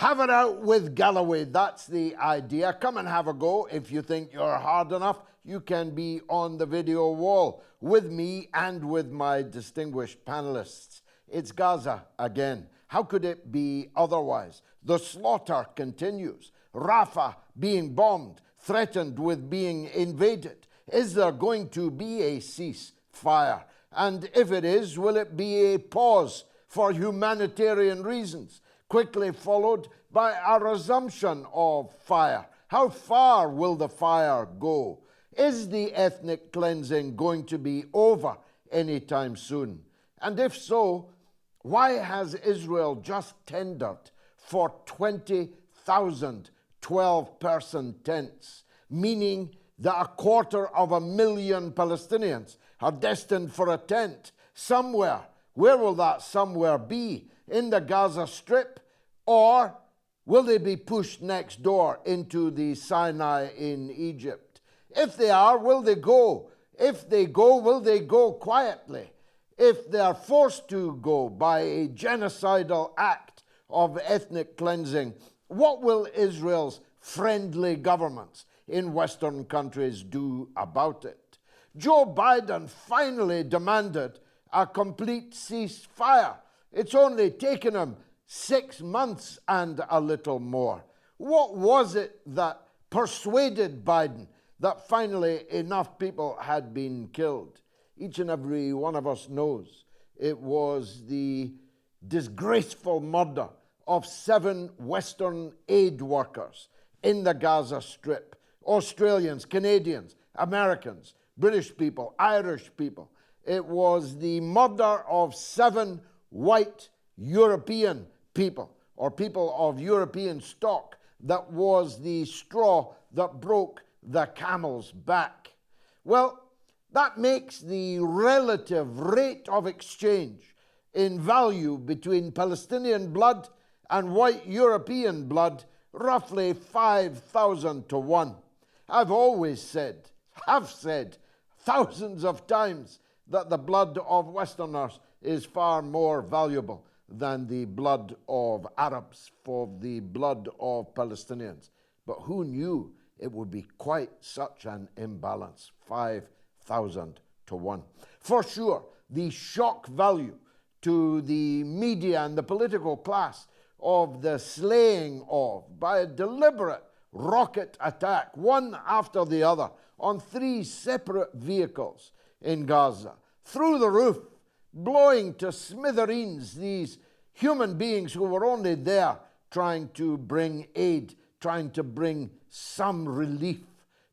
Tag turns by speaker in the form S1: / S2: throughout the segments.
S1: Have it out with Galloway. That's the idea. Come and have a go. If you think you're hard enough, you can be on the video wall with me and with my distinguished panelists. It's Gaza again. How could it be otherwise? The slaughter continues. Rafah being bombed, threatened with being invaded. Is there going to be a ceasefire? And if it is, will it be a pause for humanitarian reasons, quickly followed by a resumption of fire? How far will the fire go? Is the ethnic cleansing going to be over anytime soon? And if so, why has Israel just tendered for 20,000 12-person tents, meaning that 250,000 Palestinians are destined for a tent somewhere? Where will that somewhere be? In the Gaza Strip? Or will they be pushed next door into the Sinai in Egypt? If they are, will they go? If they go, will they go quietly? If they are forced to go by a genocidal act of ethnic cleansing, what will Israel's friendly governments in Western countries do about it? Joe Biden finally demanded a complete ceasefire. It's only taken him 6 months and a little more. What was it that persuaded Biden that finally enough people had been killed? Each and every one of us knows it was the disgraceful murder of 7 Western aid workers in the Gaza Strip. Australians, Canadians, Americans, British people, Irish people. It was the murder of 7 white European people, or people of European stock, that was the straw that broke the camel's back. Well, that makes the relative rate of exchange in value between Palestinian blood and white European blood roughly 5,000 to 1. I've always said, have said thousands of times, that the blood of Westerners is far more valuable than the blood of Arabs, for the blood of Palestinians. But who knew it would be quite such an imbalance, 5,000 to 1. For sure, the shock value to the media and the political class of the slaying of, by a deliberate rocket attack, one after the other, on 3 separate vehicles in Gaza, through the roof, blowing to smithereens these human beings who were only there trying to bring aid, trying to bring some relief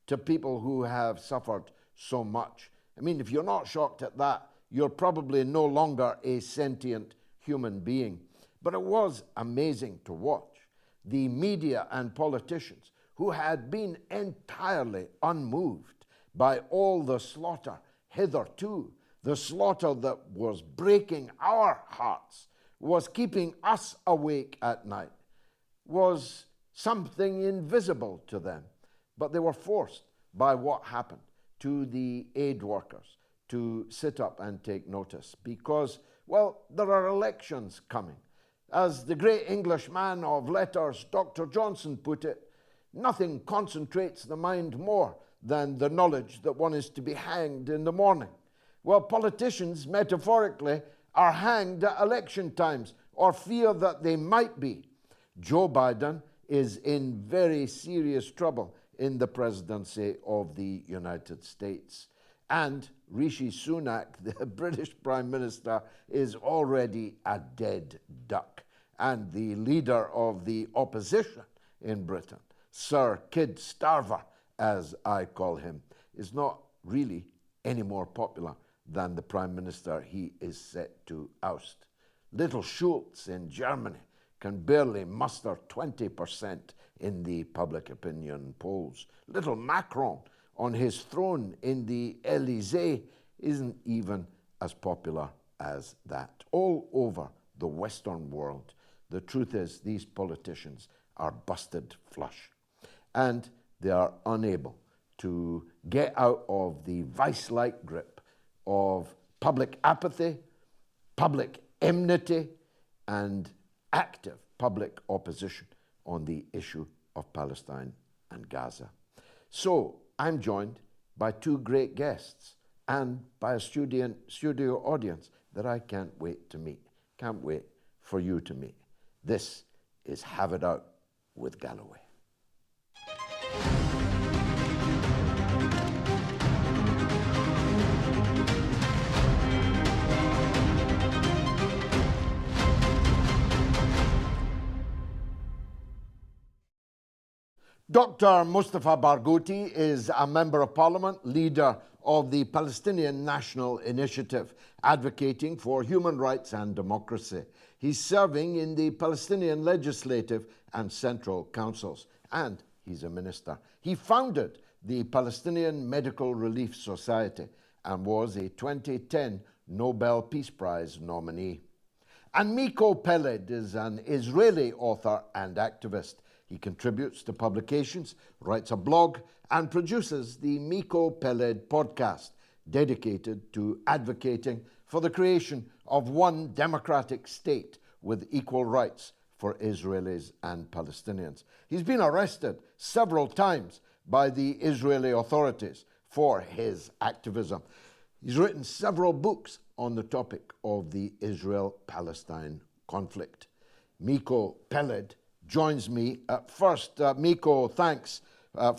S1: to people who have suffered so much. I mean, if you're not shocked at that, you're probably no longer a sentient human being. But it was amazing to watch the media and politicians who had been entirely unmoved by all the slaughter hitherto, the slaughter that was breaking our hearts, was keeping us awake at night, was something invisible to them. But they were forced by what happened to the aid workers to sit up and take notice because, well, there are elections coming. As the great English man of letters, Dr. Johnson, put it, nothing concentrates the mind more than the knowledge that one is to be hanged in the morning. Well, politicians, metaphorically, are hanged at election times or fear that they might be. Joe Biden is in very serious trouble in the presidency of the United States. And Rishi Sunak, the British Prime Minister, is already a dead duck. And the leader of the opposition in Britain, Sir Kid Starver, as I call him, is not really any more popular than the Prime Minister he is set to oust. Little Schulz in Germany can barely muster 20% in the public opinion polls. Little Macron on his throne in the Elysee isn't even as popular as that. All over the Western world, the truth is these politicians are busted flush, and they are unable to get out of the vice-like grip of public apathy, public enmity, and active public opposition on the issue of Palestine and Gaza. So I'm joined by two great guests and by a studio audience that I can't wait to meet. Can't wait for you to meet. This is Have It Out with Galloway. Dr. Mustafa Barghouti is a Member of Parliament, leader of the Palestinian National Initiative, advocating for human rights and democracy. He's serving in the Palestinian Legislative and Central Councils, and he's a minister. He founded the Palestinian Medical Relief Society and was a 2010 Nobel Peace Prize nominee. And Miko Peled is an Israeli author and activist. He contributes to publications, writes a blog, and produces the Miko Peled podcast, dedicated to advocating for the creation of one democratic state with equal rights for Israelis and Palestinians. He's been arrested several times by the Israeli authorities for his activism. He's written several books on the topic of the Israel-Palestine conflict. Miko Peled joins me. First, Miko, thanks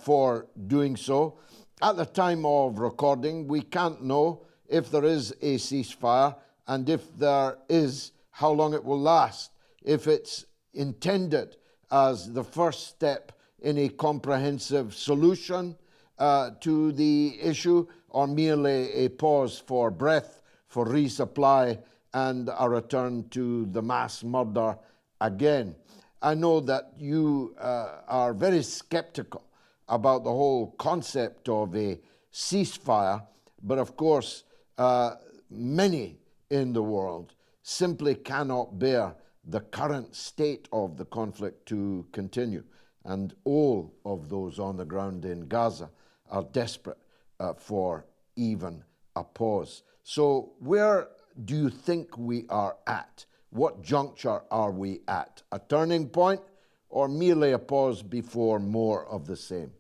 S1: for doing so. At the time of recording, we can't know if there is a ceasefire, and if there is, how long it will last, if it's intended as the first step in a comprehensive solution to the issue, or merely a pause for breath, for resupply, and a return to the mass murder again. I know that you are very skeptical about the whole concept of a ceasefire, but of course, many in the world simply cannot bear the current state of the conflict to continue. And all of those on the ground in Gaza are desperate for even a pause. So where do you think we are at? What juncture are we at? A turning point or merely a pause before more of the same?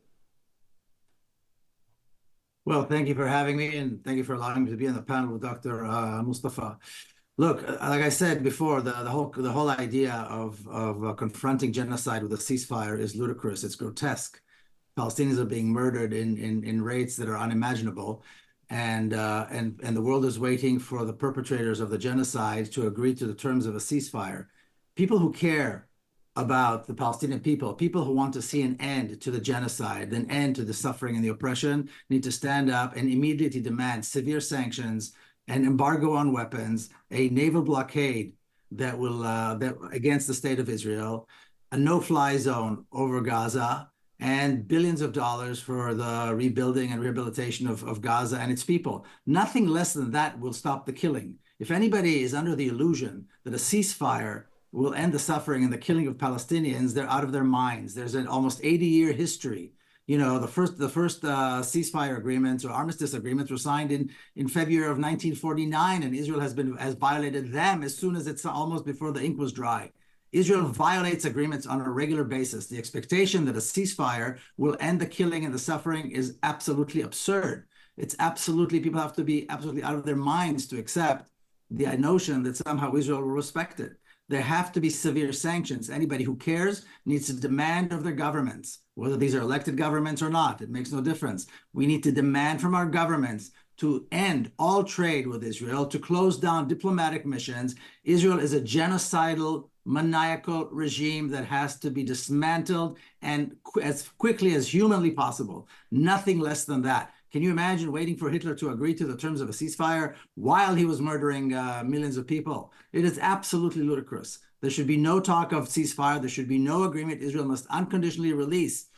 S2: Well, thank you for having me, and thank you for allowing me to be on the panel with Dr. Mustafa. Look, like I said before, the whole idea of confronting genocide with a ceasefire is ludicrous. It's grotesque. Palestinians are being murdered in rates that are unimaginable. And the world is waiting for the perpetrators of the genocide to agree to the terms of a ceasefire. People who care about the Palestinian people who want to see an end to the genocide, an end to the suffering and the oppression, need to stand up and immediately demand severe sanctions, an embargo on weapons, a naval blockade that will against the state of Israel, a no-fly zone over Gaza, and billions of dollars for the rebuilding and rehabilitation of Gaza and its people. Nothing less than that will stop the killing. If anybody is under the illusion that a ceasefire will end the suffering and the killing of Palestinians, they're out of their minds. There's an almost 80-year history. You know, the first ceasefire agreements or armistice agreements were signed in February of 1949, and Israel has violated them as soon as it's almost before the ink was dry. Israel violates agreements on a regular basis. The expectation that a ceasefire will end the killing and the suffering is absolutely absurd. It's absolutely, people have to be absolutely out of their minds to accept the notion that somehow Israel will respect it. There have to be severe sanctions. Anybody who cares needs to demand of their governments, whether these are elected governments or not, it makes no difference. We need to demand from our governments to end all trade with Israel, to close down diplomatic missions. Israel is a genocidal, maniacal regime that has to be dismantled, and as quickly as humanly possible. Nothing less than that. Can you imagine waiting for Hitler to agree to the terms of a ceasefire while he was murdering millions of people? It is absolutely ludicrous. There should be no talk of ceasefire. There should be no agreement. Israel must unconditionally release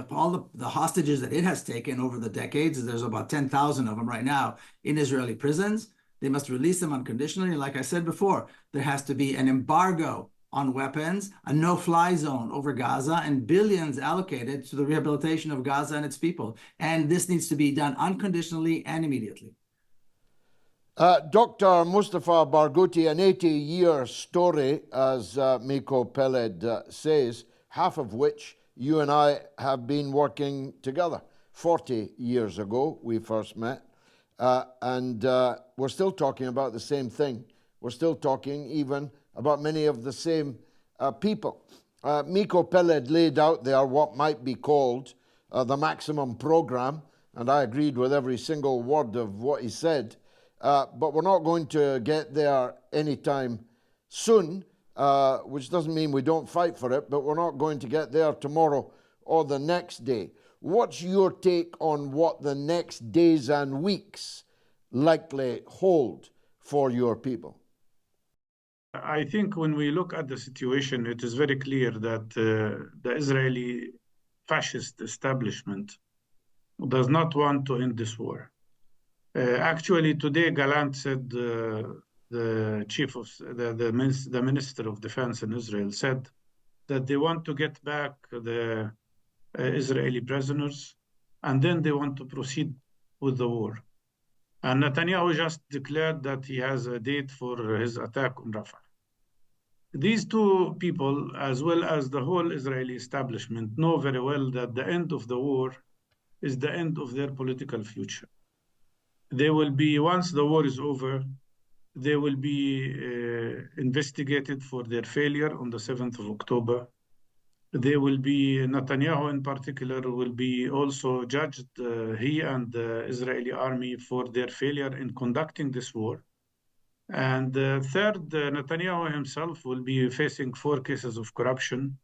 S2: all the hostages that it has taken over the decades. There's about 10,000 of them right now in Israeli prisons. They must release them unconditionally. And like I said before, there has to be an embargo on weapons, a no-fly zone over Gaza, and billions allocated to the rehabilitation of Gaza and its people. And this needs to be done unconditionally and immediately.
S1: Dr. Mustafa Barghouti, an 80-year story, as Miko Peled says, half of which you and I have been working together. 40 years ago, we first met, and we're still talking about the same thing. We're still talking even about many of the same people. Miko Peled laid out there what might be called the maximum program, and I agreed with every single word of what he said, but we're not going to get there anytime soon, which doesn't mean we don't fight for it, but we're not going to get there tomorrow or the next day. What's your take on what the next days and weeks likely hold for your people?
S3: I think when we look at the situation, it is very clear that the Israeli fascist establishment does not want to end this war. Actually, today, Gallant said, the chief of the minister of defense in Israel said that they want to get back the Israeli prisoners, and then they want to proceed with the war. And Netanyahu just declared that he has a date for his attack on Rafah. These two people, as well as the whole Israeli establishment, know very well that the end of the war is the end of their political future. They will be, once the war is over, they will be investigated for their failure on the 7th of October. They will be, Netanyahu in particular, will be also judged, he and the Israeli army, for their failure in conducting this war. And third, Netanyahu himself will be facing 4 cases of corruption,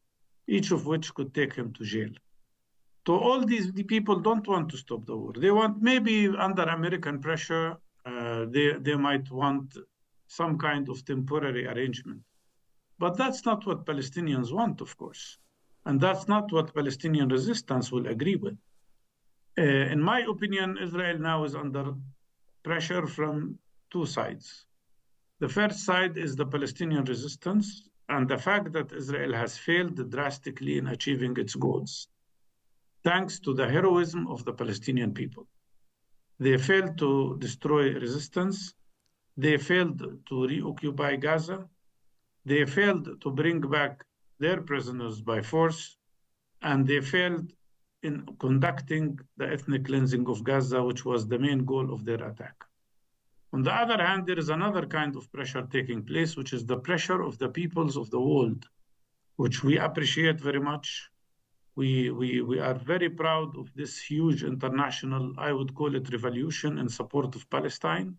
S3: each of which could take him to jail. So all the people don't want to stop the war. They want, maybe under American pressure, they might want some kind of temporary arrangement. But that's not what Palestinians want, of course. And that's not what Palestinian resistance will agree with. In my opinion, Israel now is under pressure from 2 sides. The first side is the Palestinian resistance and the fact that Israel has failed drastically in achieving its goals, thanks to the heroism of the Palestinian people. They failed to destroy resistance. They failed to reoccupy Gaza. They failed to bring back their prisoners by force, and they failed in conducting the ethnic cleansing of Gaza, which was the main goal of their attack. On the other hand, there is another kind of pressure taking place, which is the pressure of the peoples of the world, which we appreciate very much. We are very proud of this huge international, I would call it, revolution in support of Palestine,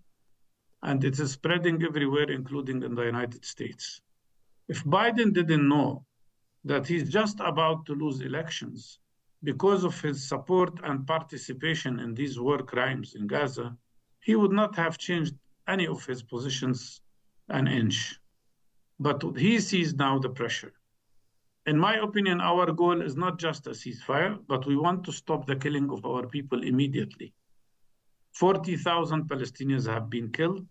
S3: and it is spreading everywhere, including in the United States. If Biden didn't know that he's just about to lose elections because of his support and participation in these war crimes in Gaza, he would not have changed any of his positions an inch. But he sees now the pressure. In my opinion, our goal is not just a ceasefire, but we want to stop the killing of our people immediately. 40,000 Palestinians have been killed,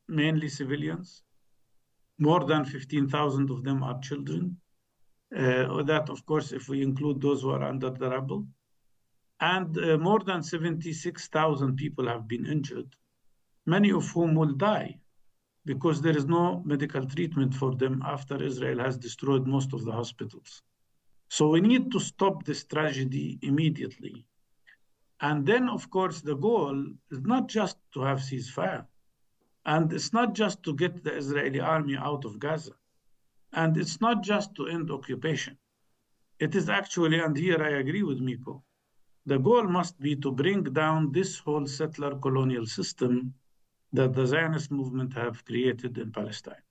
S3: mainly civilians. More than 15,000 of them are children. That, of course, if we include those who are under the rubble. And more than 76,000 people have been injured, many of whom will die because there is no medical treatment for them after Israel has destroyed most of the hospitals. So we need to stop this tragedy immediately. And then, of course, the goal is not just to have ceasefire. And it's not just to get the Israeli army out of Gaza. And it's not just to end occupation. It is actually, and here I agree with Miko, the goal must be to bring down this whole settler colonial system that the Zionist movement have created in Palestine.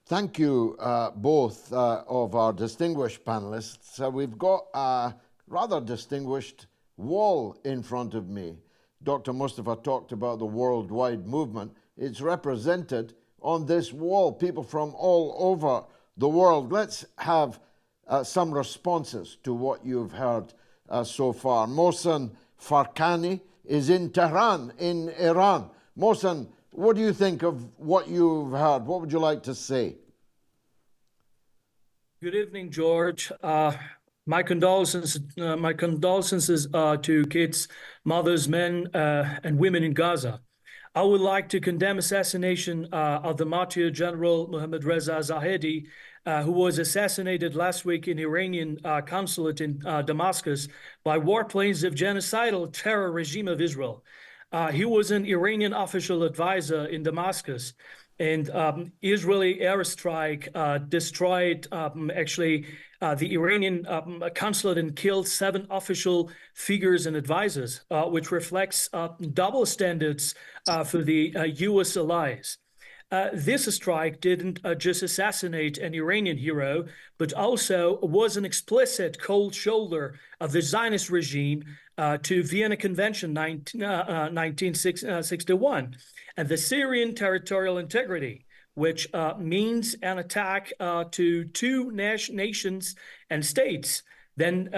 S1: Thank you, both of our distinguished panelists. We've got a rather distinguished wall in front of me. Dr. Mustafa talked about the worldwide movement. It's represented on this wall, people from all over the world. Let's have some responses to what you've heard so far. Mohsen Farkani is in Tehran, in Iran. Mohsen, what do you think of what you've heard? What would you like to say?
S4: Good evening, George. My condolences to kids, mothers, men, and women in Gaza. I would like to condemn assassination of the martyr General Mohammad Reza Zahedi, who was assassinated last week in Iranian consulate in Damascus by warplanes of genocidal terror regime of Israel. He was an Iranian official advisor in Damascus, and Israeli airstrike destroyed the Iranian consulate and killed 7 official figures and advisors, which reflects double standards for the U.S. allies. This strike didn't just assassinate an Iranian hero, but also was an explicit cold shoulder of the Zionist regime to Vienna Convention 1961 and the Syrian territorial integrity, which means an attack to 2 nations and states. Then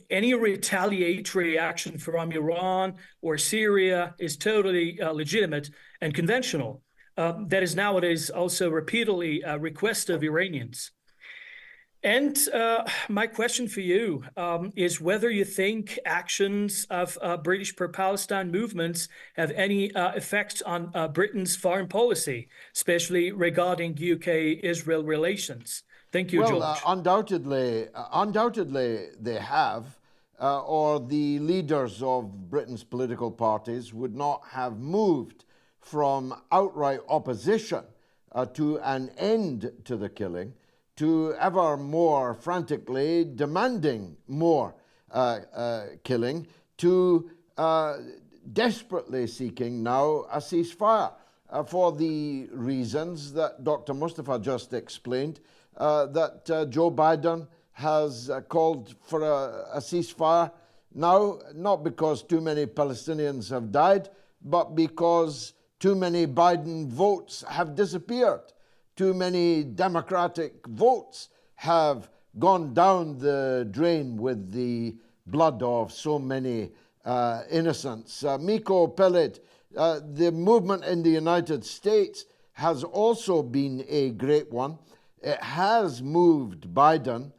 S4: any retaliatory action from Iran or Syria is totally legitimate and conventional. That is nowadays also repeatedly a request of Iranians. And my question for you is whether you think actions of British pro-Palestine movements have any effect on Britain's foreign policy, especially regarding UK-Israel relations. Thank you, George.
S1: Well, undoubtedly they have, or the leaders of Britain's political parties would not have moved from outright opposition to an end to the killing to ever more frantically demanding more killing, to desperately seeking now a ceasefire for the reasons that Dr. Mustafa just explained, that Joe Biden has called for a ceasefire now, not because too many Palestinians have died, but because too many Biden votes have disappeared. Too many Democratic votes have gone down the drain with the blood of so many innocents. Miko Peled, the movement in the United States has also been a great one. It has moved Biden.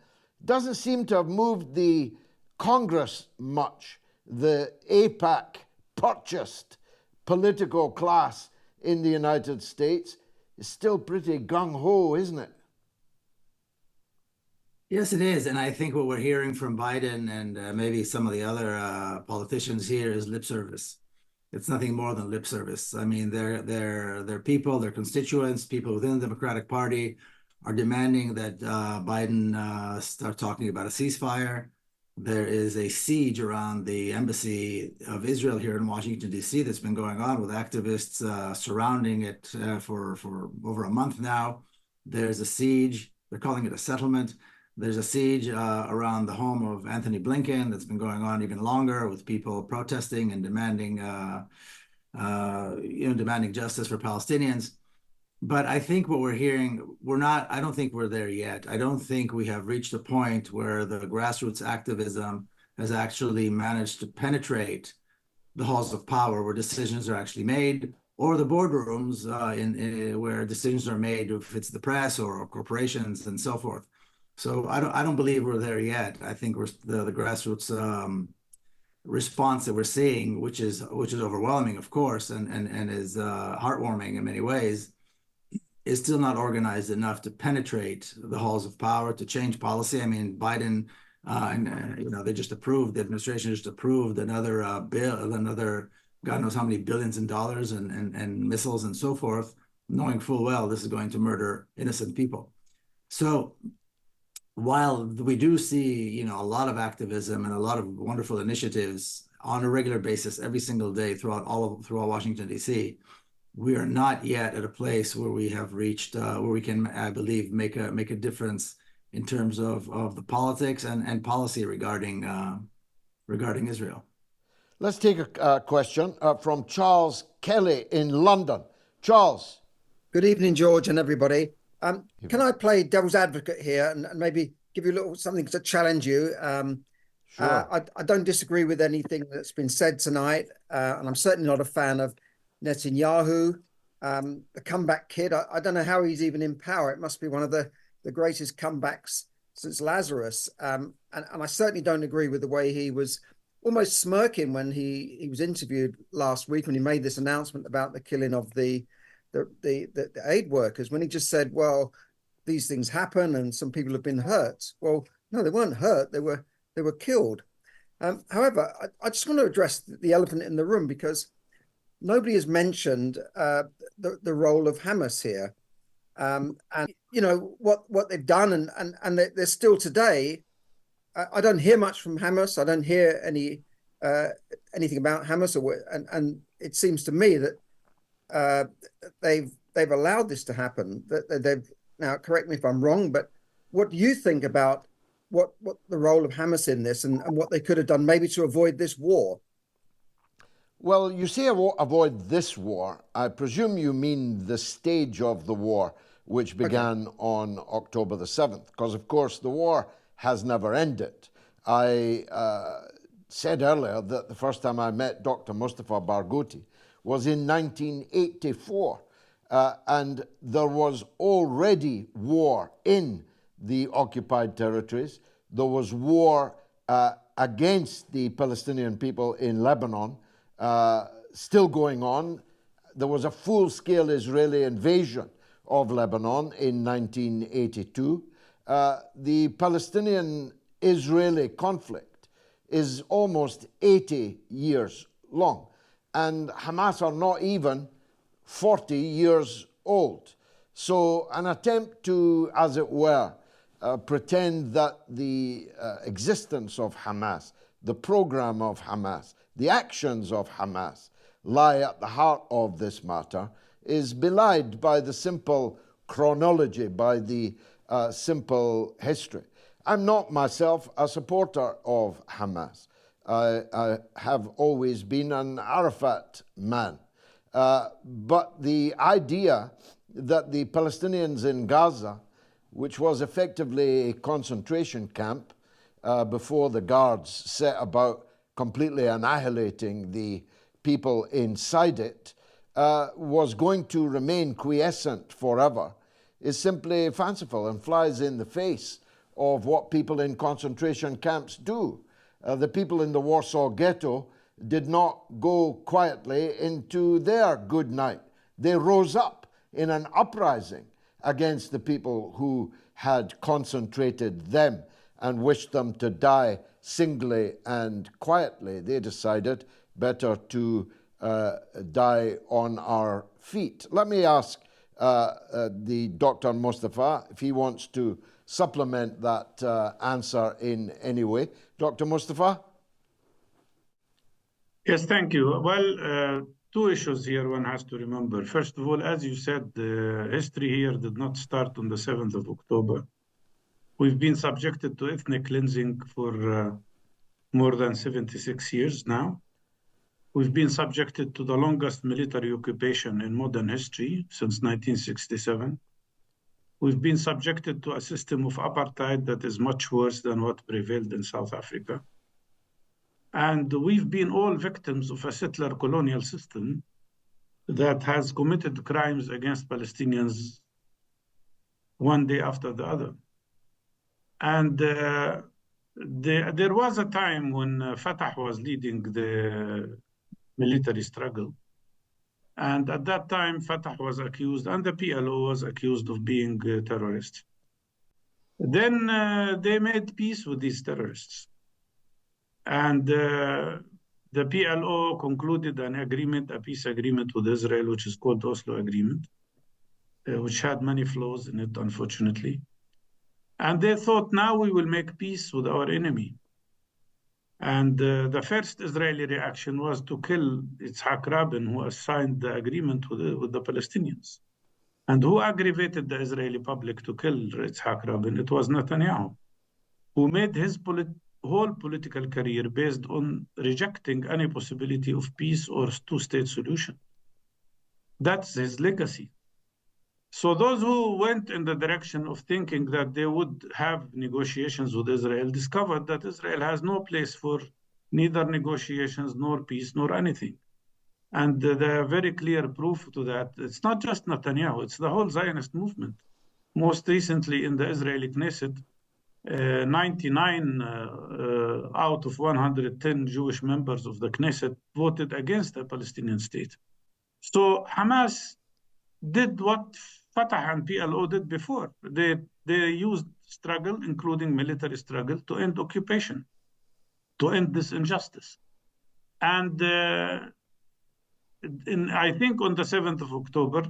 S1: Doesn't seem to have moved the Congress much. The AIPAC purchased political class in the United States is still pretty gung-ho, isn't it?
S2: Yes, it is. And I think what we're hearing from Biden and maybe some of the other politicians here is lip service. It's nothing more than lip service. I mean, their people, their constituents, people within the Democratic Party are demanding that Biden start talking about a ceasefire. There is a siege around the embassy of Israel here in Washington, D.C. that's been going on with activists surrounding it for over a month now. There's a siege. They're calling it a settlement. There's a siege around the home of Anthony Blinken that's been going on even longer with people protesting and demanding, demanding justice for Palestinians. But I think what we're hearing, I don't think we're there yet. I don't think we have reached a point where the grassroots activism has actually managed to penetrate the halls of power where decisions are actually made, or the boardrooms where decisions are made, if it's the press or corporations and so forth. So I don't believe we're there yet. I think the grassroots response that we're seeing, which is overwhelming, of course, and is heartwarming in many ways, is still not organized enough to penetrate the halls of power, to change policy. I mean, Biden, they just approved, the administration just approved another bill, another God knows how many billions in dollars and missiles and so forth, knowing full well this is going to murder innocent people. So while we do see, a lot of activism and a lot of wonderful initiatives on a regular basis every single day throughout Washington, D.C., we are not yet at a place where we have reached, where we can, I believe, make a difference in terms of the politics and policy regarding Israel.
S1: Let's take a question from Charles Kelly in London. Charles.
S5: Good evening, George and everybody. Can I play devil's advocate here and maybe give you a little something to challenge you?
S1: Sure.
S5: I don't disagree with anything that's been said tonight, and I'm certainly not a fan of Netanyahu, the comeback kid. I don't know how he's even in power. It must be one of the greatest comebacks since Lazarus. And I certainly don't agree with the way he was almost smirking when he was interviewed last week when he made this announcement about the killing of the aid workers, when he just said, well, these things happen and some people have been hurt. Well, no, they weren't hurt. They were killed. However, I just want to address the elephant in the room, because nobody has mentioned the role of Hamas here. And you know what they've done, and they're still today. I don't hear much from Hamas. I don't hear anything about Hamas, and it seems to me that they've allowed this to happen. That they've, now correct me if I'm wrong, but what do you think about what the role of Hamas in this, and what they could have done maybe to avoid this war?
S1: Well, you say avoid this war. I presume you mean the stage of the war, which began on October the 7th, because, of course, the war has never ended. I said earlier that the first time I met Dr. Mustafa Barghouti was in 1984, and there was already war in the occupied territories. There was war against the Palestinian people in Lebanon, still going on. There was a full-scale Israeli invasion of Lebanon in 1982. The Palestinian-Israeli conflict is almost 80 years long, and Hamas are not even 40 years old. So an attempt to, as it were, pretend that the existence of Hamas, the program of Hamas, the actions of Hamas lie at the heart of this matter is belied by the simple chronology, by the simple history. I'm not myself a supporter of Hamas. I have always been an Arafat man. But the idea that the Palestinians in Gaza, which was effectively a concentration camp before the guards set about completely annihilating the people inside it, was going to remain quiescent forever, is simply fanciful and flies in the face of what people in concentration camps do. The people in the Warsaw Ghetto did not go quietly into their good night. They rose up in an uprising against the people who had concentrated them and wished them to die singly and quietly. They decided better to die on our feet. Let me ask the Dr. Mustafa if he wants to supplement that answer in any way. Dr. Mustafa?
S3: Yes, thank you. Well, two issues here one has to remember. First of all, as you said, the history here did not start on the 7th of October. We've been subjected to ethnic cleansing for more than 76 years now. We've been subjected to the longest military occupation in modern history since 1967. We've been subjected to a system of apartheid that is much worse than what prevailed in South Africa. And we've been all victims of a settler colonial system that has committed crimes against Palestinians one day after the other. And there was a time when Fatah was leading the military struggle. And at that time, Fatah was accused, and the PLO was accused of being terrorists. Then they made peace with these terrorists. And the PLO concluded an agreement, a peace agreement with Israel, which is called Oslo Agreement, which had many flaws in it, unfortunately. And they thought, now we will make peace with our enemy. And the first Israeli reaction was to kill Yitzhak Rabin, who signed the agreement with the Palestinians. And who aggravated the Israeli public to kill Yitzhak Rabin? It was Netanyahu, who made his whole political career based on rejecting any possibility of peace or two-state solution. That's his legacy. So those who went in the direction of thinking that they would have negotiations with Israel discovered that Israel has no place for neither negotiations, nor peace, nor anything. And the very clear proof to that, it's not just Netanyahu, it's the whole Zionist movement. Most recently in the Israeli Knesset, 99 out of 110 Jewish members of the Knesset voted against a Palestinian state. So Hamas did what Fatah and PLO did before. They used struggle, including military struggle, to end occupation, to end this injustice. And I think on the 7th of October,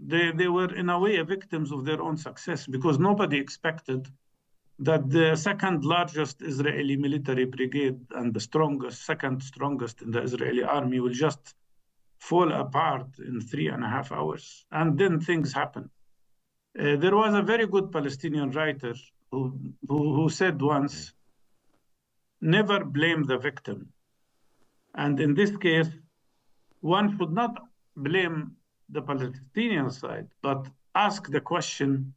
S3: they were in a way victims of their own success, because nobody expected that the second largest Israeli military brigade and the second strongest in the Israeli army will just fall apart in 3.5 hours. And then things happen. There was a very good Palestinian writer who said once, never blame the victim. And in this case, one should not blame the Palestinian side, but ask the question,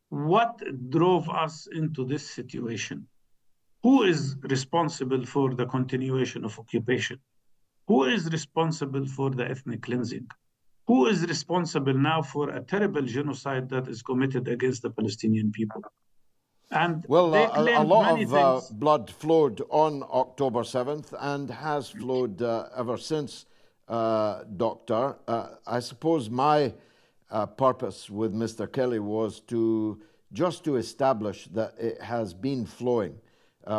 S3: what drove us into this situation? Who is responsible for the continuation of occupation? Who is responsible for the ethnic cleansing? Who is responsible now for a terrible genocide that is committed against the Palestinian people? And
S1: well, a lot of blood flowed on October 7th and has flowed ever since, Doctor. I suppose my purpose with Mr. Kelly was just to establish that it has been flowing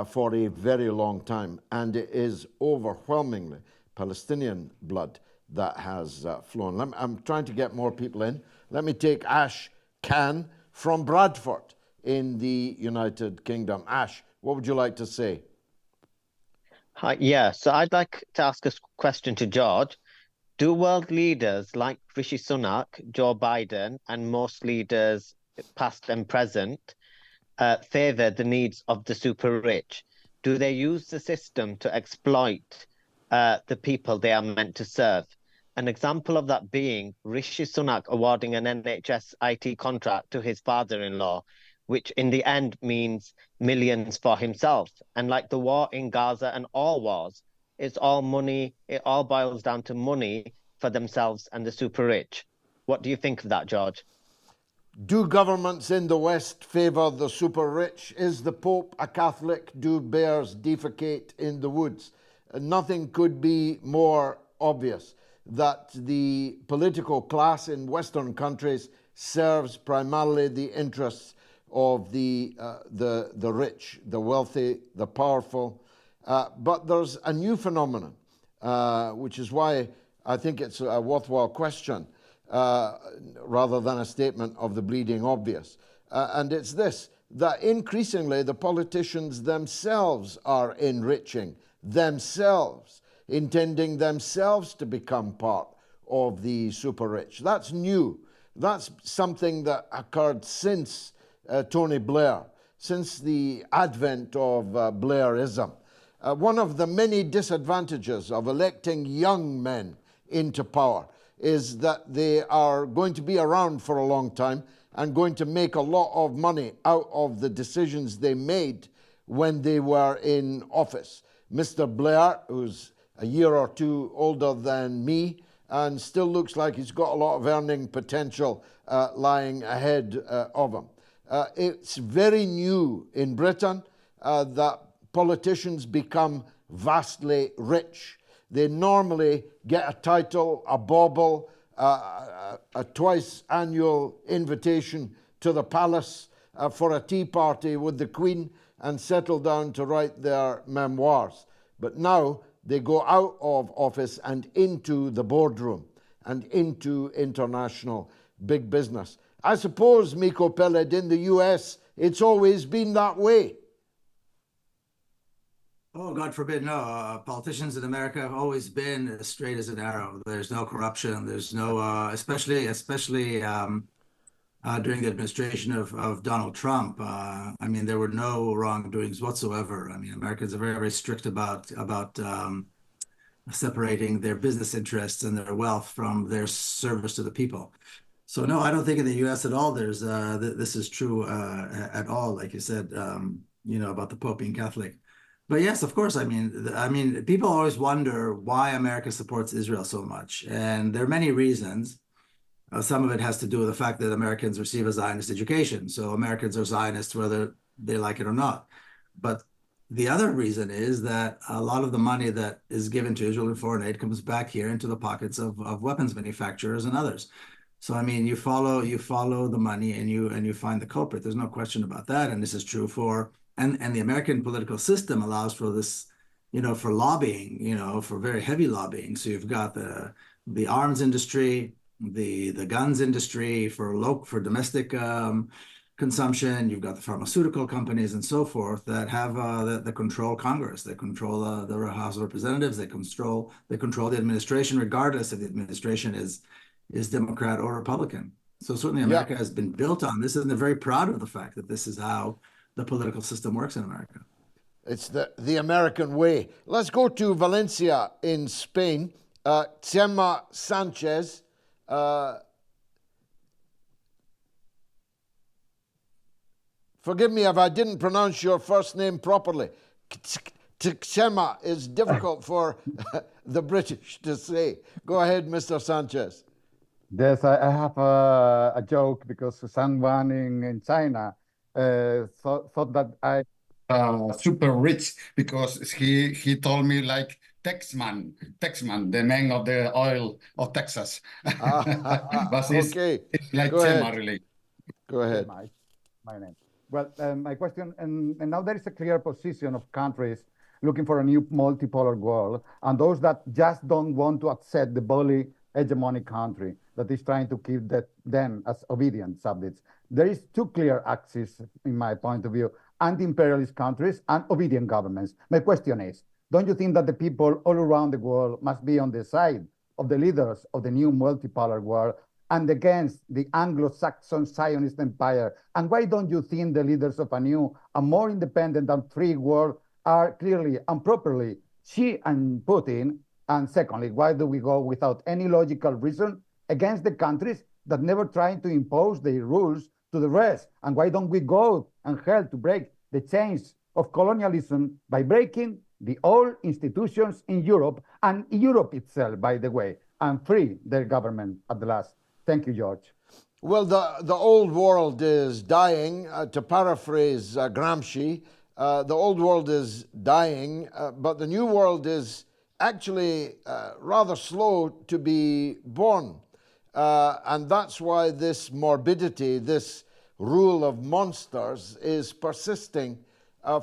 S1: for a very long time, and it is overwhelmingly Palestinian blood that has flown. I'm trying to get more people in. Let me take Ash Khan from Bradford in the United Kingdom. Ash, what would you like to say?
S6: Hi, yeah, so I'd like to ask a question to George. Do world leaders like Rishi Sunak, Joe Biden, and most leaders, past and present, favor the needs of the super rich? Do they use the system to exploit the people they are meant to serve? An example of that being Rishi Sunak awarding an NHS IT contract to his father-in-law, which in the end means millions for himself. And like the war in Gaza and all wars, it's all money. It all boils down to money for themselves and the super rich. What do you think of that, George?
S1: Do governments in the West favor the super rich? Is the Pope a Catholic? Do bears defecate in the woods? Nothing could be more obvious that the political class in Western countries serves primarily the interests of the rich, the wealthy, the powerful. But there's a new phenomenon, which is why I think it's a worthwhile question rather than a statement of the bleeding obvious. And it's this, that increasingly the politicians themselves are enriching themselves, intending themselves to become part of the super rich. That's new. That's something that occurred since Tony Blair, since the advent of Blairism. One of the many disadvantages of electing young men into power is that they are going to be around for a long time and going to make a lot of money out of the decisions they made when they were in office. Mr. Blair, who's a year or two older than me and still looks like he's got a lot of earning potential lying ahead of him. It's very new in Britain that politicians become vastly rich. They normally get a title, a bauble, a twice annual invitation to the palace for a tea party with the Queen and settle down to write their memoirs. But now they go out of office and into the boardroom and into international big business. I suppose, Miko Peled, in the US, it's always been that way.
S2: Oh, God forbid, no. Politicians in America have always been as straight as an arrow. There's no corruption. There's no, especially during the administration of Donald Trump. I mean, there were no wrongdoings whatsoever. I mean, Americans are very, very strict about separating their business interests and their wealth from their service to the people. So no, I don't think in the U.S. at all there's this is true at all. Like you said, about the Pope being Catholic. But yes, of course. I mean, people always wonder why America supports Israel so much, and there are many reasons. Some of it has to do with the fact that Americans receive a Zionist education. So Americans are Zionists whether they like it or not. But the other reason is that a lot of the money that is given to Israel in foreign aid comes back here into the pockets of weapons manufacturers and others. So I mean, you follow the money and you find the culprit. There's no question about that. And this is true for and the American political system allows for this, for lobbying, for very heavy lobbying. So you've got the arms industry, the guns industry for domestic consumption. You've got the pharmaceutical companies and so forth that have that control Congress. They control the House of Representatives. They control the administration, regardless if the administration is Democrat or Republican. So certainly America has been built on this, and they're very proud of the fact that this is how the political system works in America.
S1: It's the American way. Let's go to Valencia in Spain. Tsema Sanchez. Forgive me if I didn't pronounce your first name properly. Tsema is difficult for the British to say. Go ahead, Mr. Sanchez.
S7: Yes, I have a joke because someone in China thought that I super rich because he told me like Texman, the man of the oil of Texas. But
S1: okay.
S7: it's like
S1: Go
S7: Chema,
S1: ahead.
S7: really.
S1: Go ahead.
S7: My name. Well, my question, and now there is a clear position of countries looking for a new multipolar world, and those that just don't want to accept the bully hegemonic country that is trying to keep them as obedient subjects. There is two clear axes, in my point of view, anti-imperialist countries and obedient governments. My question is, don't you think that the people all around the world must be on the side of the leaders of the new multipolar world and against the Anglo-Saxon Zionist empire? And why don't you think the leaders of a new, a more independent and free world are clearly and properly Xi and Putin? And secondly, why do we go without any logical reason against the countries that never try to impose their rules to the rest? And why don't we go and help to break the chains of colonialism by breaking the old institutions in Europe and Europe itself, by the way, and free their government at the last? Thank you, George.
S1: Well, the old world is dying. To paraphrase Gramsci, the old world is dying, but the new world is actually rather slow to be born. And that's why this morbidity, this rule of monsters is persisting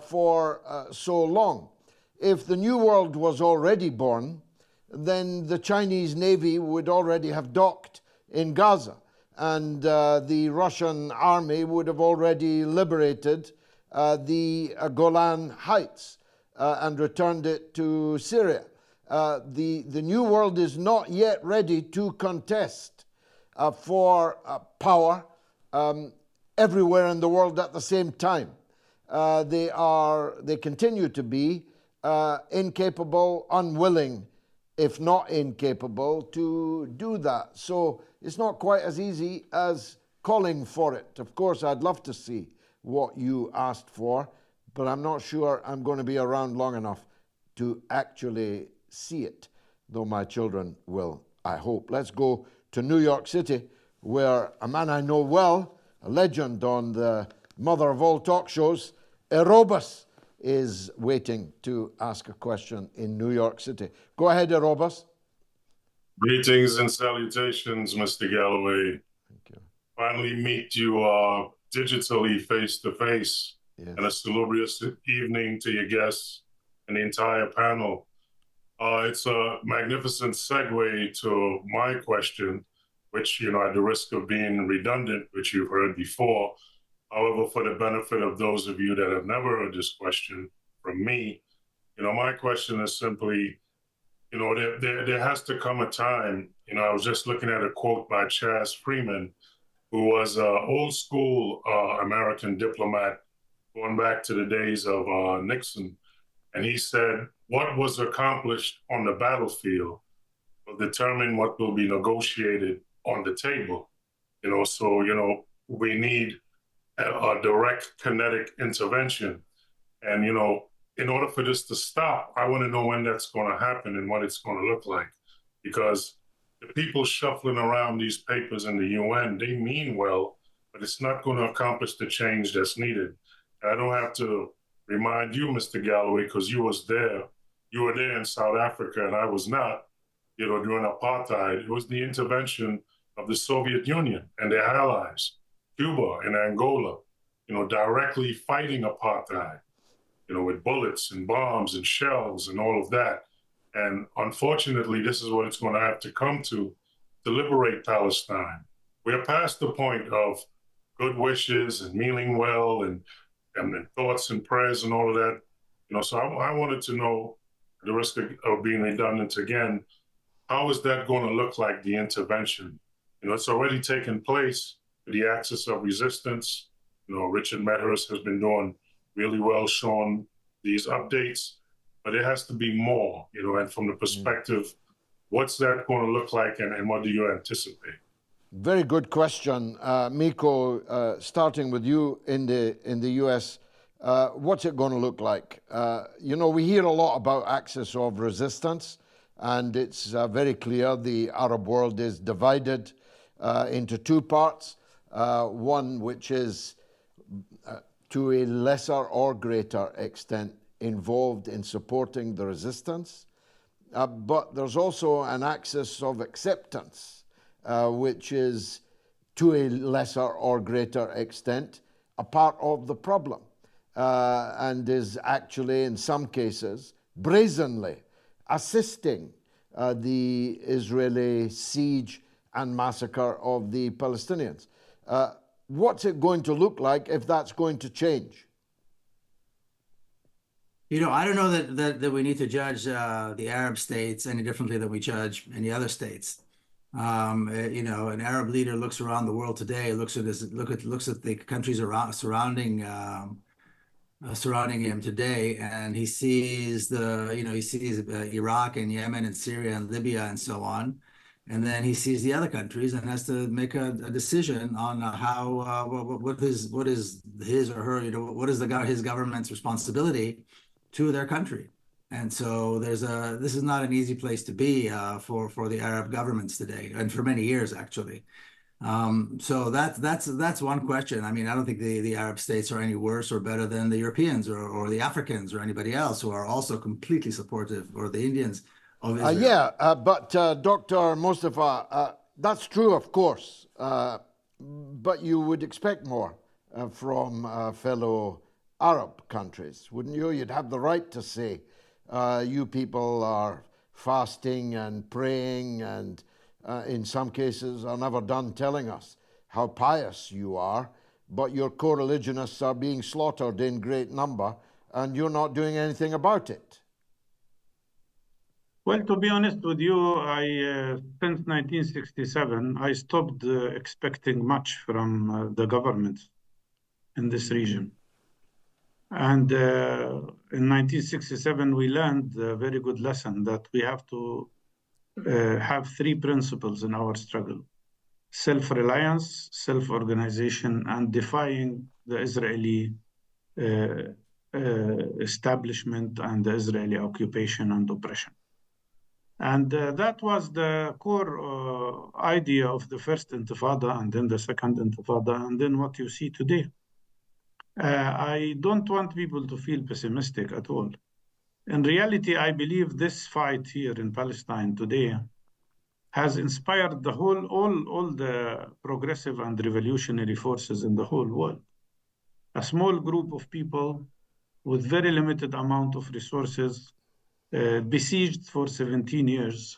S1: for so long. If the new world was already born, then the Chinese Navy would already have docked in Gaza, and the Russian army would have already liberated the Golan Heights and returned it to Syria. The new world is not yet ready to contest for power everywhere in the world at the same time. They continue to be incapable, unwilling, if not incapable, to do that. So it's not quite as easy as calling for it. Of course, I'd love to see what you asked for, but I'm not sure I'm going to be around long enough to actually see it, though my children will, I hope. Let's go to New York City, where a man I know well, a legend on the mother of all talk shows, Erobus, is waiting to ask a question in New York City. Go ahead, Erobus.
S8: Greetings and salutations, Mr. Galloway.
S1: Thank you.
S8: Finally meet you digitally face-to-face.
S1: Yes.
S8: And a salubrious evening to your guests and the entire panel. It's a magnificent segue to my question, which, at the risk of being redundant, which you've heard before. However, for the benefit of those of you that have never heard this question from me, my question is simply, there has to come a time, I was just looking at a quote by Chas Freeman, who was an old school American diplomat going back to the days of Nixon. And he said, what was accomplished on the battlefield will determine what will be negotiated on the table. So, we need a direct kinetic intervention. And, in order for this to stop, I want to know when that's going to happen and what it's going to look like. Because the people shuffling around these papers in the UN, they mean well, but it's not going to accomplish the change that's needed. I don't have to remind you, Mr. Galloway, because you was there. You were there in South Africa, and I was not, during apartheid. It was the intervention of the Soviet Union and their allies, Cuba and Angola, directly fighting apartheid, with bullets and bombs and shells and all of that. And unfortunately, this is what it's going to have to come to liberate Palestine. We're past the point of good wishes and meaning well and thoughts and prayers and all of that. So I wanted to know, at the risk of being redundant again, how is that going to look like, the intervention? It's already taken place, the axis of resistance. Richard Medhurst has been doing really well showing these updates, but it has to be more, and from the perspective, what's that going to look like, and what do you anticipate?
S1: Very good question, Miko. Starting with you in the U.S., what's it going to look like? We hear a lot about axis of resistance, and it's very clear the Arab world is divided into two parts. One which is to a lesser or greater extent involved in supporting the resistance, but there's also an axis of acceptance, which is to a lesser or greater extent a part of the problem, and is actually in some cases brazenly assisting the Israeli siege and massacre of the Palestinians. What's it going to look like if that's going to change?
S2: I don't know that we need to judge the Arab states any differently than we judge any other states. An Arab leader looks around the world today, looks at the countries surrounding him today, and he sees Iraq and Yemen and Syria and Libya and so on. And then he sees the other countries and has to make a decision on how what is his or her, what is his government's responsibility to their country. And so this is not an easy place to be for the Arab governments today, and for many years actually. So that's one question. I mean, I don't think the Arab states are any worse or better than the Europeans or the Africans or anybody else who are also completely supportive, or the Indians of Israel.
S1: But Dr. Mustafa, that's true, of course, but you would expect more from fellow Arab countries, wouldn't you? You'd have the right to say, you people are fasting and praying, and in some cases are never done telling us how pious you are, but your co-religionists are being slaughtered in great number, and you're not doing anything about it.
S3: Well, to be honest with you, since 1967, I stopped expecting much from the government in this region. And in 1967, we learned a very good lesson that we have to have three principles in our struggle: self-reliance, self-organization, and defying the Israeli establishment and the Israeli occupation and oppression. And that was the core idea of the first Intifada, and then the second Intifada, and then what you see today. I don't want people to feel pessimistic at all. In reality, I believe this fight here in Palestine today has inspired all the progressive and revolutionary forces in the whole world. A small group of people with very limited amount of resources, besieged for 17 years,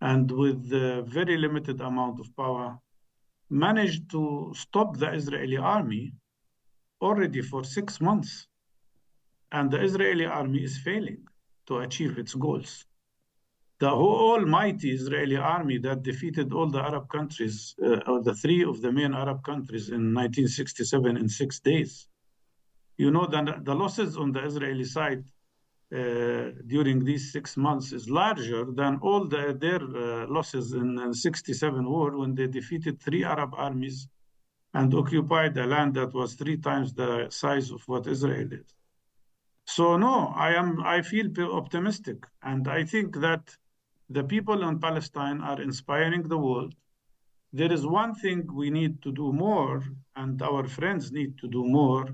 S3: and with a very limited amount of power, managed to stop the Israeli army already for 6 months. And the Israeli army is failing to achieve its goals. The almighty Israeli army that defeated all the Arab countries, or the three of the main Arab countries in 1967 in 6 days. You know that the losses on the Israeli side during these 6 months is larger than all their losses in the 67 war, when they defeated 3 Arab armies and occupied a land that was 3 times the size of what Israel is. So no, I feel optimistic, and I think that the people in Palestine are inspiring the world. There is one thing we need to do more, and our friends need to do more,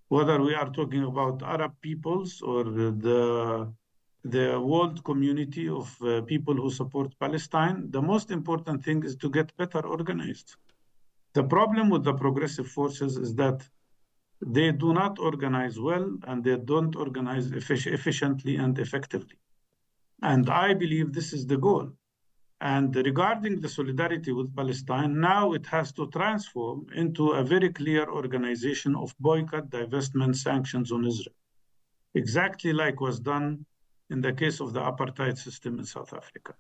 S3: whether we are talking about Arab peoples or the world community of people who support Palestine, the most important thing is to get better organized. The problem with the progressive forces is that they do not organize well and they don't organize efficiently and effectively. And I believe this is the goal. And regarding the solidarity with Palestine, now it has to transform into a very clear organization of boycott, divestment, sanctions on Israel, exactly like was done in the case of the apartheid system in South Africa.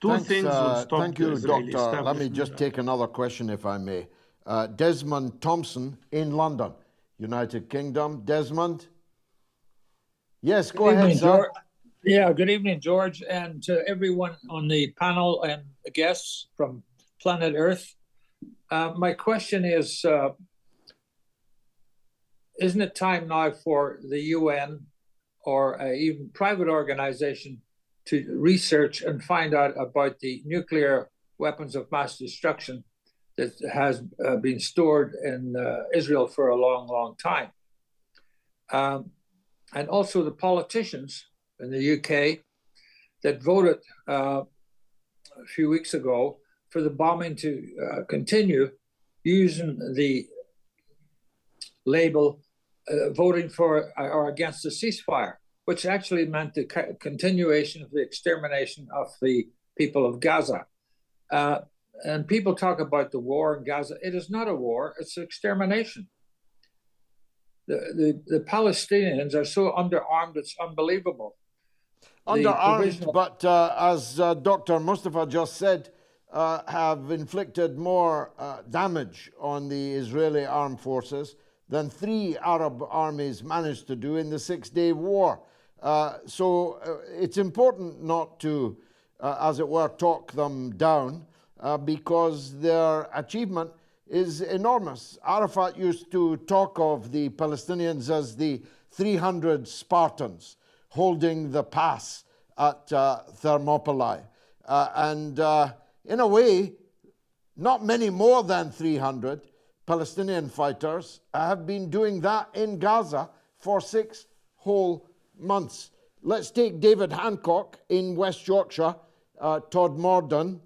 S1: Thanks,
S3: Things will stop
S1: thank you,
S3: the Israeli
S1: Doctor. Let me
S3: establishment.
S1: just take another question, if I may. Desmond Thompson in London, United Kingdom. Desmond? Yes, go ahead, sir.
S9: George. Yeah, good evening, George, and to everyone on the panel and the guests from planet Earth. My question is, isn't it time now for the UN or even private organization to research and find out about the nuclear weapons of mass destruction that has been stored in Israel for a long, long time? And also the politicians in the UK that voted a few weeks ago for the bombing to continue, using the label voting for or against the ceasefire, which actually meant the continuation of the extermination of the people of Gaza. And people talk about the war in Gaza. It is not a war, it's extermination. The Palestinians are so underarmed, it's unbelievable.
S1: Underarmed, but as Dr. Mustafa just said, have inflicted more damage on the Israeli armed forces than 3 Arab armies managed to do in the 6-day war. So it's important not to, as it were, talk them down because their achievement is enormous. Arafat used to talk of the Palestinians as the 300 Spartans holding the pass at Thermopylae. And in a way, not many more than 300 Palestinian fighters have been doing that in Gaza for 6 whole months. Let's take David Hancock in West Yorkshire, Todd Morden.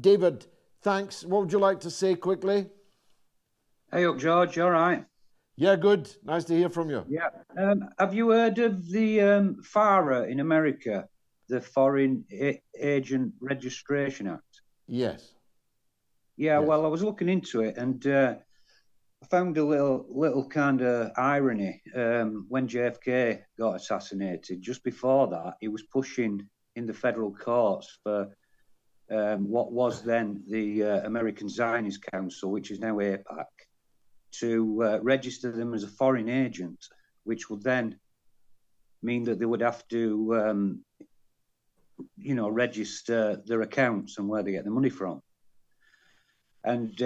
S1: David, thanks. What would you like to say quickly?
S10: Hey up, George. All right.
S1: Yeah, good. Nice to hear from you.
S10: Yeah. Have you heard of the FARA in America, the Foreign Agent Registration Act?
S1: Yes.
S10: Yeah.
S1: Yes.
S10: Well, I was looking into it, and I found a little kind of irony when JFK got assassinated. Just before that, he was pushing in the federal courts for what was then the American Zionist Council, which is now AIPAC, to register them as a foreign agent, which would then mean that they would have to, register their accounts and where they get the money from. And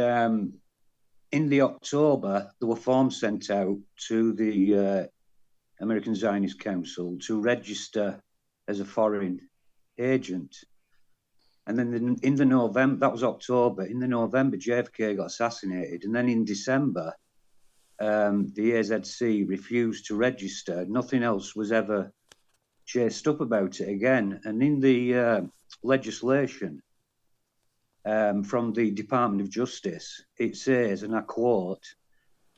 S10: in the October, there were forms sent out to the American Zionist Council to register as a foreign agent. And then in the November, that was October, in the November, JFK got assassinated. And then in December, the AZC refused to register. Nothing else was ever chased up about it again. And in the legislation from the Department of Justice, it says, and I quote,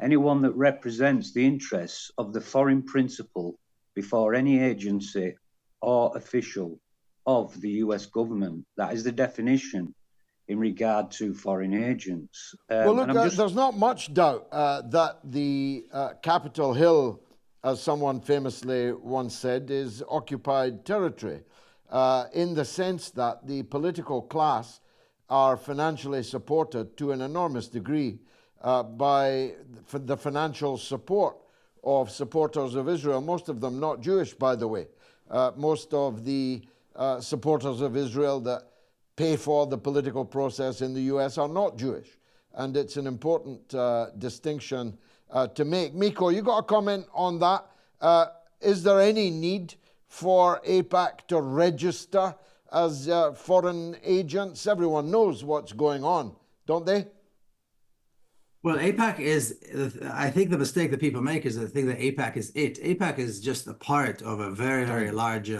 S10: anyone that represents the interests of the foreign principal before any agency or official of the US government. That is the definition in regard to foreign agents.
S1: Well, look, there's not much doubt that the Capitol Hill, as someone famously once said, is occupied territory in the sense that the political class are financially supported to an enormous degree by the financial support of supporters of Israel, most of them not Jewish, by the way. Most of the supporters of Israel that pay for the political process in the US are not Jewish. And it's an important distinction to make. Miko, you got a comment on that? Is there any need for AIPAC to register as foreign agents? Everyone knows what's going on, don't they?
S2: Well, APAC is, I think the mistake that people make is they think that APAC is it. APAC is just a part of a very, very large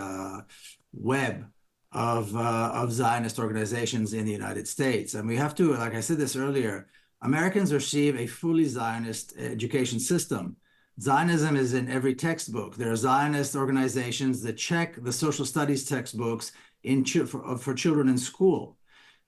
S2: web of Zionist organizations in the United States. And we have to, like I said this earlier, Americans receive a fully Zionist education system. Zionism is in every textbook. There are Zionist organizations that check the social studies textbooks for children in school.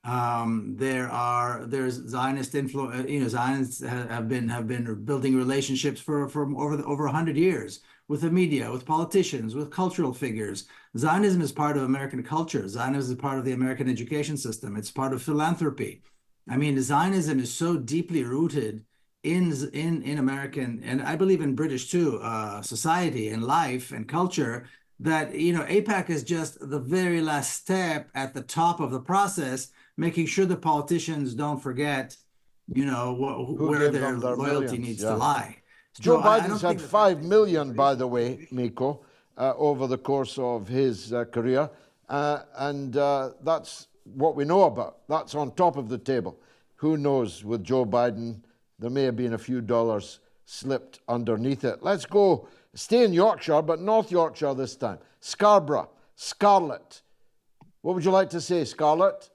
S2: There's Zionist influence. Zionists have been building relationships for over 100 years with the media, with politicians, with cultural figures. Zionism is part of American culture. Zionism is part of the American education system. It's part of philanthropy. I mean, Zionism is so deeply rooted in American, and I believe in British too, society and life and culture, that, APAC is just the very last step at the top of the process, making sure the politicians don't forget, where their loyalty needs to lie.
S1: Joe Biden's had 5 million, by the way, Miko, over the course of his career, and that's what we know about. That's on top of the table. Who knows, with Joe Biden, there may have been a few dollars slipped underneath it. Let's go, stay in Yorkshire, but North Yorkshire this time. Scarborough, Scarlett. What would you like to say, Scarlett?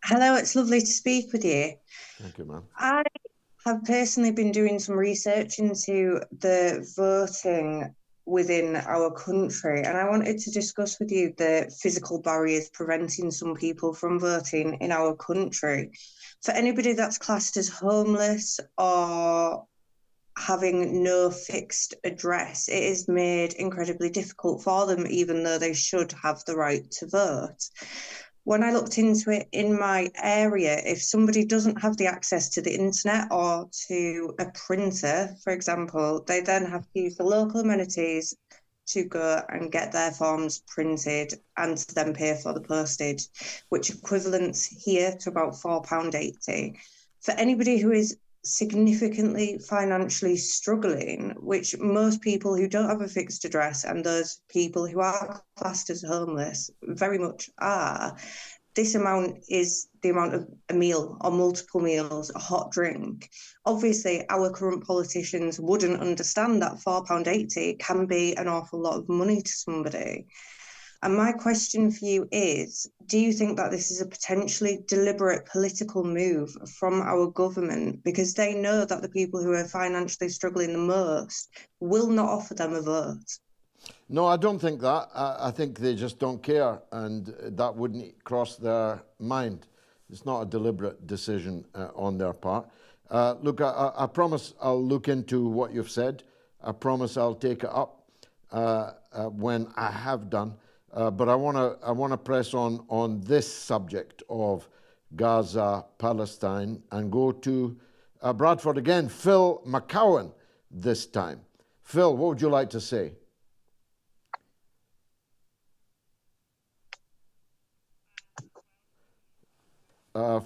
S11: Hello, it's lovely to speak with you.
S1: Thank you, ma'am.
S11: I have personally been doing some research into the voting within our country, and I wanted to discuss with you the physical barriers preventing some people from voting in our country. For anybody that's classed as homeless or having no fixed address, it is made incredibly difficult for them, even though they should have the right to vote. When I looked into it in my area, if somebody doesn't have the access to the internet or to a printer, for example, they then have to use the local amenities to go and get their forms printed and to then pay for the postage, which equivalents here to about £4.80. For anybody who is significantly financially struggling, which most people who don't have a fixed address and those people who are classed as homeless very much are, this amount is the amount of a meal or multiple meals, a hot drink. Obviously, our current politicians wouldn't understand that £4.80 can be an awful lot of money to somebody. And my question for you is, do you think that this is a potentially deliberate political move from our government, because they know that the people who are financially struggling the most will not offer them a vote?
S1: No, I don't think that. I think they just don't care, and that wouldn't cross their mind. It's not a deliberate decision on their part. Look, I promise I'll look into what you've said. I promise I'll take it up when I have done. But I want to press on this subject of Gaza, Palestine, and go to Bradford again. Phil McCowan this time. Phil, what would you like to say?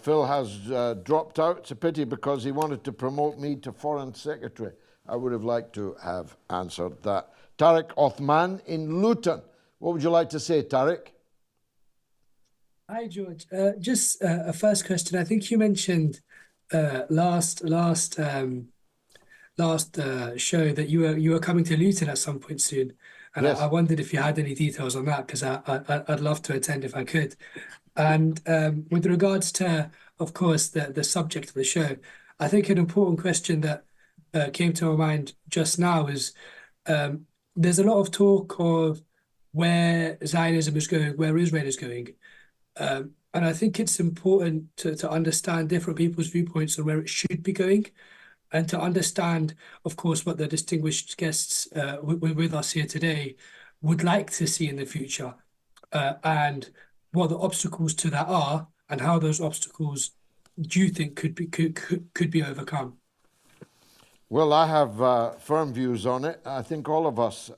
S1: Phil has dropped out. It's a pity, because he wanted to promote me to Foreign Secretary. I would have liked to have answered that. Tariq Othman in Luton. What would you like to say, Tariq?
S12: Hi, George. Just a first question. I think you mentioned last show that you were coming to Luton at some point soon, and yes. I wondered if you had any details on that, because I'd love to attend if I could. And with regards to, of course, the subject of the show, I think an important question that came to my mind just now is there's a lot of talk of where Zionism is going, where Israel is going. And I think it's important to understand different people's viewpoints on where it should be going, and to understand, of course, what the distinguished guests with us here today would like to see in the future, and what the obstacles to that are, and how those obstacles do you think could be overcome?
S1: Well, I have firm views on it. I think all of us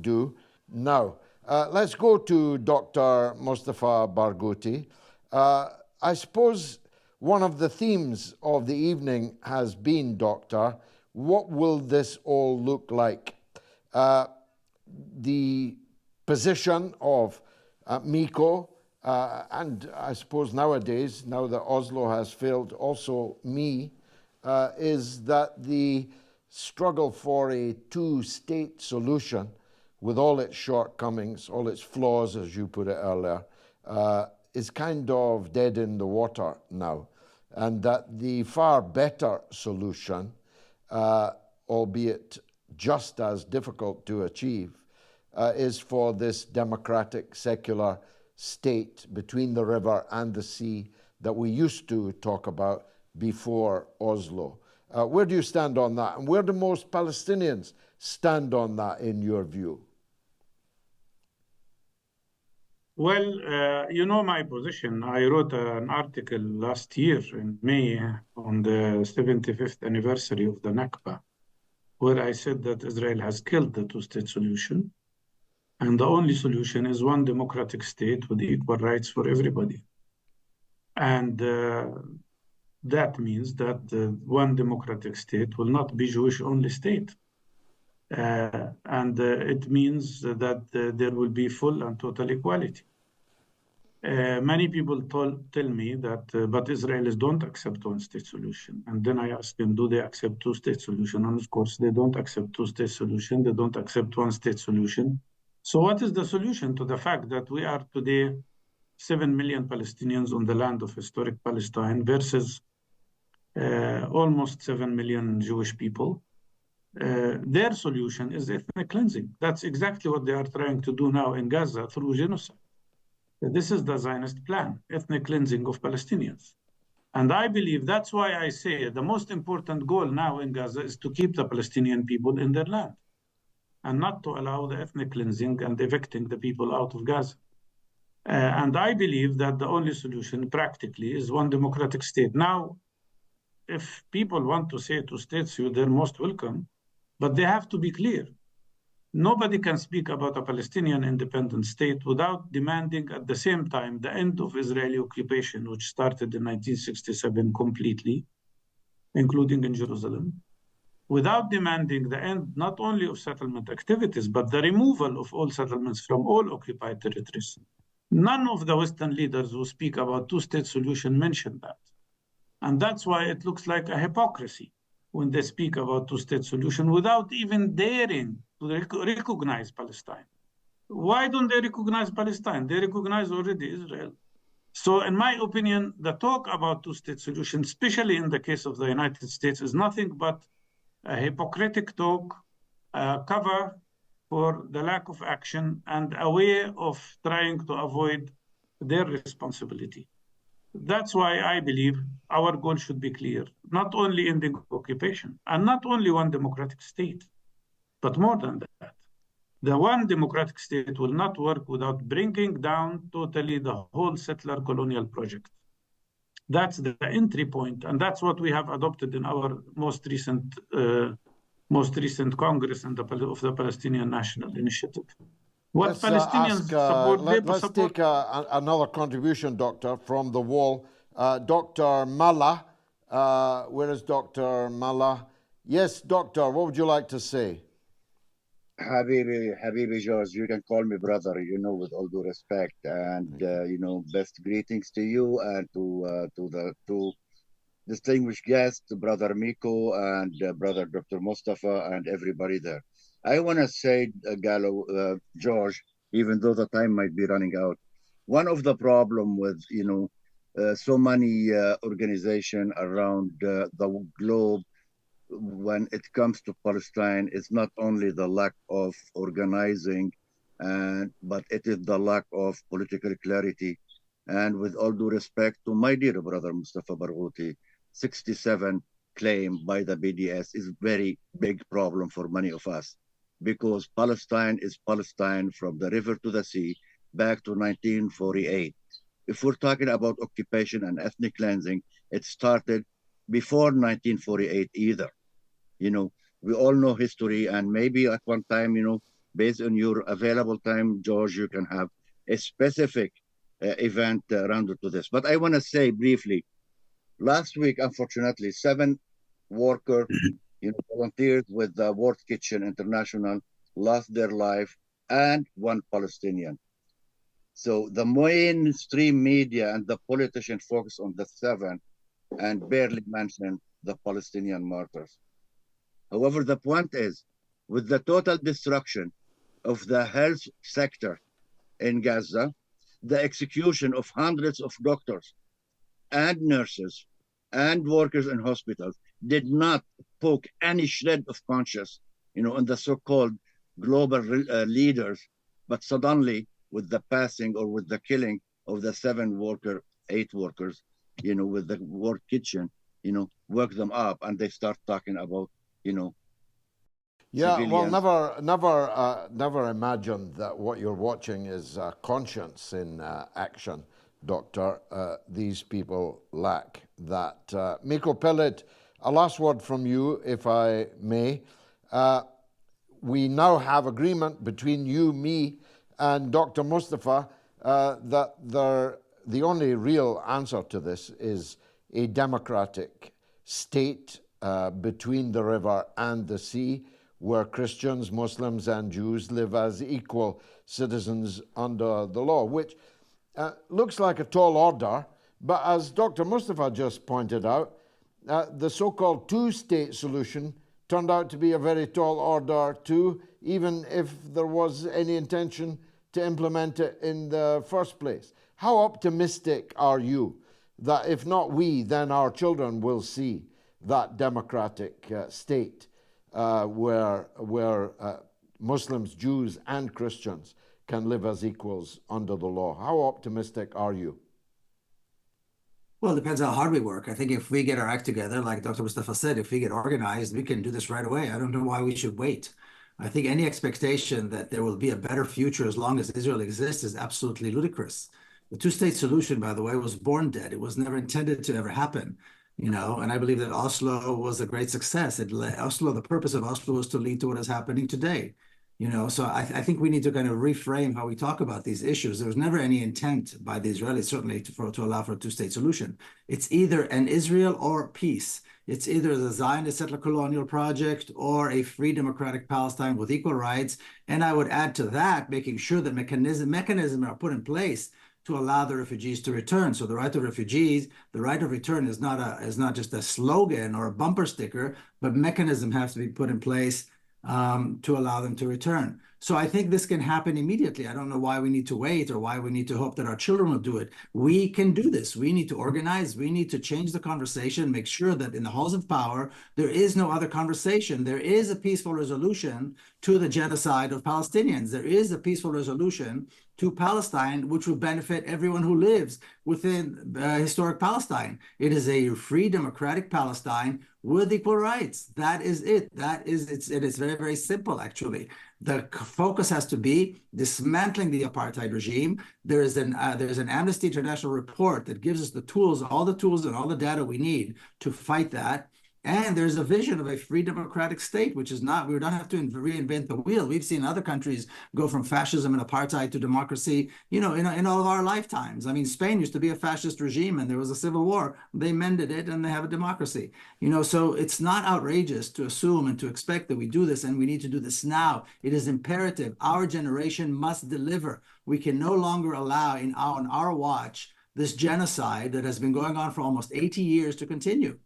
S1: do. Now, let's go to Dr. Mustafa Barghouti. I suppose one of the themes of the evening has been, Doctor, what will this all look like? The position of Miko, and I suppose nowadays, now that Oslo has failed, also me, is that the struggle for a two-state solution, with all its shortcomings, all its flaws, as you put it earlier, is kind of dead in the water now. And that the far better solution, albeit just as difficult to achieve, is for this democratic, secular state between the river and the sea that we used to talk about before Oslo. Where do you stand on that? And where do most Palestinians stand on that, in your view?
S3: Well, you know my position. I wrote an article last year in May on the 75th anniversary of the Nakba, where I said that Israel has killed the two-state solution, and the only solution is one democratic state with equal rights for everybody. And that means that one democratic state will not be Jewish-only state. And it means that there will be full and total equality. Many people tell me that, but Israelis don't accept one-state solution. And then I ask them, do they accept two-state solution? And of course, they don't accept two-state solution. They don't accept one-state solution. So what is the solution to the fact that we are today 7 million Palestinians on the land of historic Palestine versus almost 7 million Jewish people? Their solution is ethnic cleansing. That's exactly what they are trying to do now in Gaza through genocide. This is the Zionist plan, ethnic cleansing of Palestinians. And I believe that's why I say the most important goal now in Gaza is to keep the Palestinian people in their land and not to allow the ethnic cleansing and evicting the people out of Gaza. And I believe that the only solution practically is one democratic state. Now, if people want to say two states, they're most welcome, but they have to be clear. Nobody can speak about a Palestinian independent state without demanding at the same time the end of Israeli occupation, which started in 1967 completely, including in Jerusalem, without demanding the end not only of settlement activities, but the removal of all settlements from all occupied territories. None of the Western leaders who speak about two-state solution mention that. And that's why it looks like a hypocrisy when they speak about two-state solution without even daring to recognize Palestine. Why don't they recognize Palestine? They recognize already Israel. So in my opinion, the talk about two-state solution, especially in the case of the United States, is nothing but a hypocritical talk, cover for the lack of action and a way of trying to avoid their responsibility. That's why I believe our goal should be clear, not only ending occupation and not only one democratic state, but more than that. The one democratic state will not work without bringing down totally the whole settler colonial project. That's the entry point, and that's what we have adopted in our most recent Congress of the Palestinian National Initiative. What Palestinians support,
S1: let's take another contribution, Doctor, from the wall. Dr. Mala, where is Dr. Mala? Yes, Doctor, what would you like to say?
S13: Habibi George, you can call me brother, with all due respect, and best greetings to you and to the two distinguished guests, Brother Miko and Brother Dr. Mustafa and everybody there. I want to say, George, even though the time might be running out, one of the problem with so many organizations around the globe when it comes to Palestine is not only the lack of organizing, but it is the lack of political clarity. And with all due respect to my dear brother Mustafa Barghouti, 67 claim by the BDS is very big problem for many of us, because Palestine is Palestine from the river to the sea back to 1948. If we're talking about occupation and ethnic cleansing, it started before 1948 either. We all know history, and maybe at one time, based on your available time, George, you can have a specific event rounded to this. But I want to say briefly, last week, unfortunately, 7 workers, volunteers with the World Kitchen International lost their life, and 1 Palestinian. So the mainstream media and the politicians focus on the 7 and barely mention the Palestinian martyrs. However, the point is, with the total destruction of the health sector in Gaza, the execution of hundreds of doctors and nurses and workers in hospitals did not poke any shred of conscience, in the so-called global leaders, but suddenly with the passing or with the killing of the 8 workers, with the work kitchen, work them up, and they start talking about,
S1: Yeah,
S13: civilians.
S1: well, never imagine that what you're watching is conscience in action, Doctor. These people lack that. Miko Peled, a last word from you, if I may. We now have agreement between you, me, and Dr. Mustafa that the only real answer to this is a democratic state between the river and the sea, where Christians, Muslims, and Jews live as equal citizens under the law, which looks like a tall order, but as Dr. Mustafa just pointed out, the so-called two-state solution turned out to be a very tall order too, even if there was any intention to implement it in the first place. How optimistic are you that if not we, then our children will see that democratic state where Muslims, Jews, and Christians can live as equals under the law? How optimistic are you?
S2: Well, it depends how hard we work. I think if we get our act together, like Dr. Mustafa said, if we get organized, we can do this right away. I don't know why we should wait. I think any expectation that there will be a better future as long as Israel exists is absolutely ludicrous. The two-state solution, by the way, was born dead. It was never intended to ever happen, and I believe that Oslo was a great success. The purpose of Oslo was to lead to what is happening today. So I think we need to kind of reframe how we talk about these issues. There was never any intent by the Israelis, certainly, to allow for a two-state solution. It's either an Israel or peace. It's either the Zionist settler colonial project or a free democratic Palestine with equal rights. And I would add to that, making sure that mechanisms are put in place to allow the refugees to return. So the right of refugees, the right of return is not just a slogan or a bumper sticker, but mechanism has to be put in place to allow them to return. So I think this can happen immediately. I don't know why we need to wait or why we need to hope that our children will do it. We can do this. We need to organize. We need to change the conversation, make sure that in the halls of power, there is no other conversation. There is a peaceful resolution to the genocide of Palestinians. There is a peaceful resolution to Palestine, which will benefit everyone who lives within historic Palestine. It is a free, democratic Palestine with equal rights. That is it. It is very, very simple, actually. The focus has to be dismantling the apartheid regime. There is an Amnesty International report that gives us the tools, all the tools and all the data we need to fight that. And there's a vision of a free democratic state, which is not, we don't have to reinvent the wheel. We've seen other countries go from fascism and apartheid to democracy, in all of our lifetimes. I mean, Spain used to be a fascist regime and there was a civil war. They mended it and they have a democracy. So it's not outrageous to assume and to expect that we do this, and we need to do this now. It is imperative. Our generation must deliver. We can no longer allow on our watch this genocide that has been going on for almost 80 years to continue.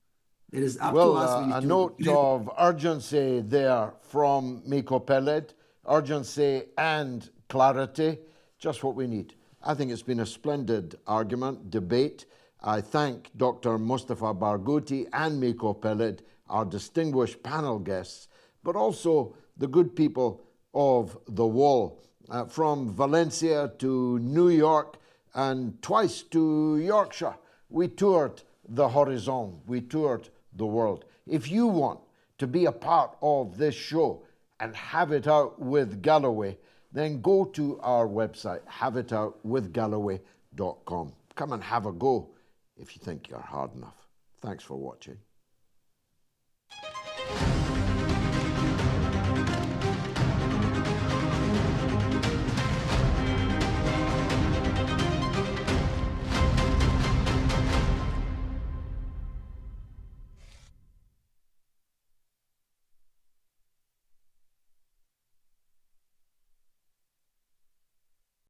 S2: It is up to us.
S1: A note of urgency there from Miko Peled, urgency and clarity, just what we need. I think it's been a splendid argument, debate. I thank Dr. Mustafa Barghouti and Miko Peled, our distinguished panel guests, but also the good people of the wall, from Valencia to New York and twice to Yorkshire. We toured the horizon. We toured the world. If you want to be a part of this show and have it out with Galloway, then go to our website, haveitoutwithgalloway.com. Come and have a go if you think you're hard enough. Thanks for watching.